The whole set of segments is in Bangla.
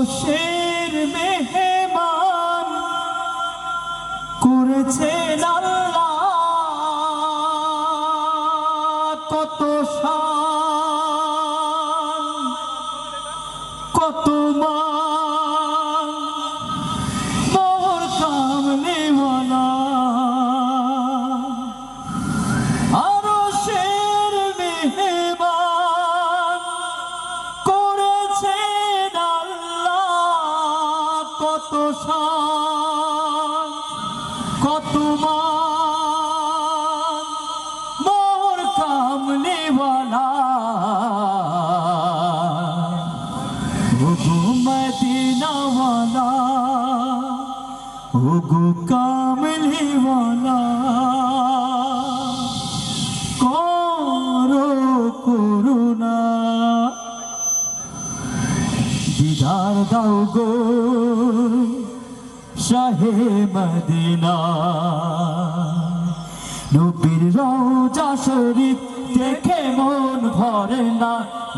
আরশের মেহমান করেছেন আল্লাহ, কত শান কত মান মোর কামলিওয়ালা। আরশের মেহমান করেছেন আল্লাহ, কত শান কত মান মোর কামলিওয়ালা। ওগো মদিনাওয়ালা, ওগো কামলিওয়ালা, করো করুণা। দিদার দাও গো শাহে মদিনা, নবীর রওজা শরীফ দেখে মন ভরে না,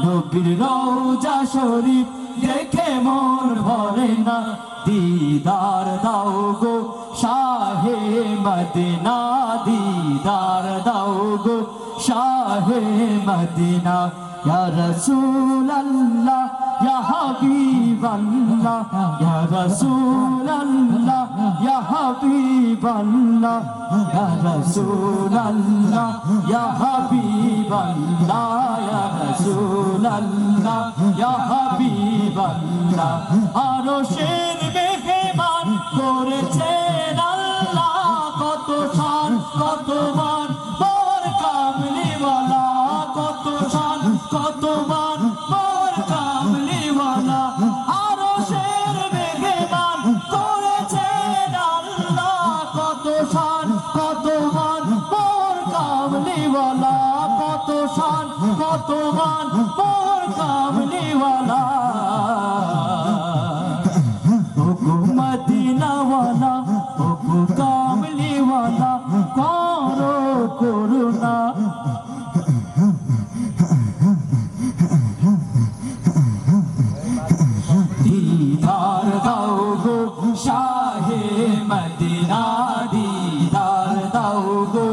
নবীর রওজা শরীফ দেখে মন ভরে না। দিদার দাও গো শাহে মদিনা, দিদার দাও গো শাহে মদিনা। ইয়া রাসূলুল্লাহ ইয়া হাবিবাল্লাহ, ইয়া রাসূলুল্লাহ ইয়া হাবিবাল্লাহ, ইয়া রাসূলুল্লাহ ইয়া হাবিবাল্লাহ, ইয়া রাসূলুল্লাহ ইয়া হাবিবাল্লাহ। আরশের মেহমান করেছেন আল্লাহ, কত শান কত মান মোর কামলিওয়ালা, কত শান কত মান মোর কামলিওয়ালা। আরশের মেহমান করেছেন আল্লাহ, কত শান কত মান মোর কামলিওয়ালা, কত শান কত মান মোর কামলিওয়ালা। ওগো মদিনাওয়ালা, ওগো কামলিওয়ালা, করো করুণা। দিদার দাও গো শাহে মদিনা, দিদার দাও গো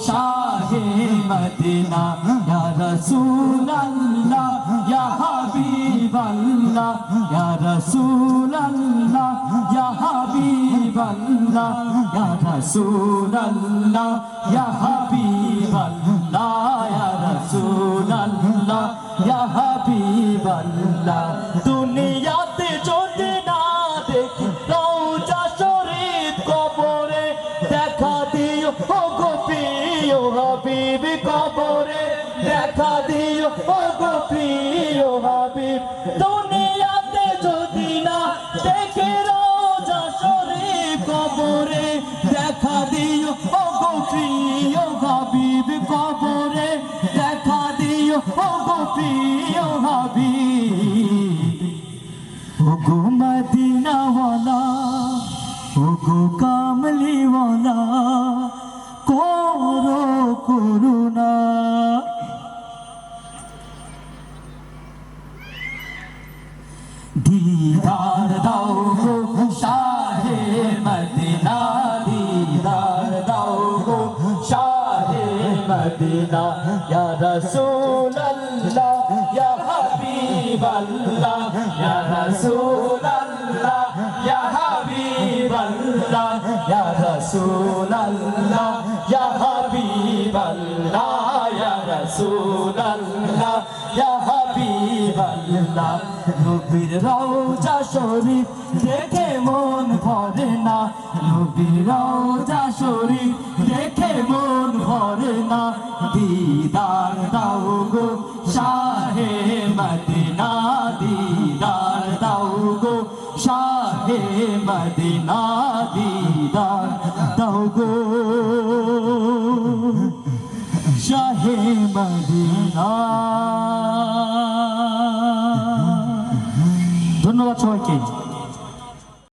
শাহে মদিনা। ইয়া রাসূলুল্লাহ ইয়া হাবিবাল্লাহ, ইয়া রাসূলুল্লাহ ইয়া হাবিবাল্লাহ, ইয়া রাসূলুল্লাহ ইয়া হাবিবাল্লাহ, ইয়া রাসূলুল্লাহ ইয়া হাবিবাল্লাহ। দুনিয়াতে যদি না দেখি রওজা শরীফ, কবরে দেখা দিও ওগো প্রিয় হাবিব, কবরে দেখা দিও ওগো প্রিয় হাবিব। দুনিয়াতে যদি না দেখি রওজা শরীফ, কবরে দেখা দিও ওগো প্রিয় হাবিব, কবরে দেখা দিও ওগো প্রিয় হাবিব। ওগো মদিনাওয়ালা, ওগো কামলিওয়ালা, করো করুণা। দিদার দাও গো শাহে মদিনা, দিদার দাও গো শাহে মদিনা। ইয়া রাসূলুল্লাহ ইয়া হাবিবাল্লাহ, ইয়া রাসূলুল্লাহ ইয়া হাবিবাল্লাহ, ইয়া রাসূলুল্লাহ ইয়া হাবিবাল্লাহ, ইয়া রাসূলুল্লাহ ইয়া হাবিবাল্লাহ। নবীর রওজা শরীফ দেখে মন ভরে না, নবীর রওজা শরীফ দেখে মন ভরে না। দিদার দাও গো শাহে মদিনা, দিদার দাও গো শাহে মদিনা, দিদার দাও গো শাহে মদিনা। ধন্যবাদ সবাইকে।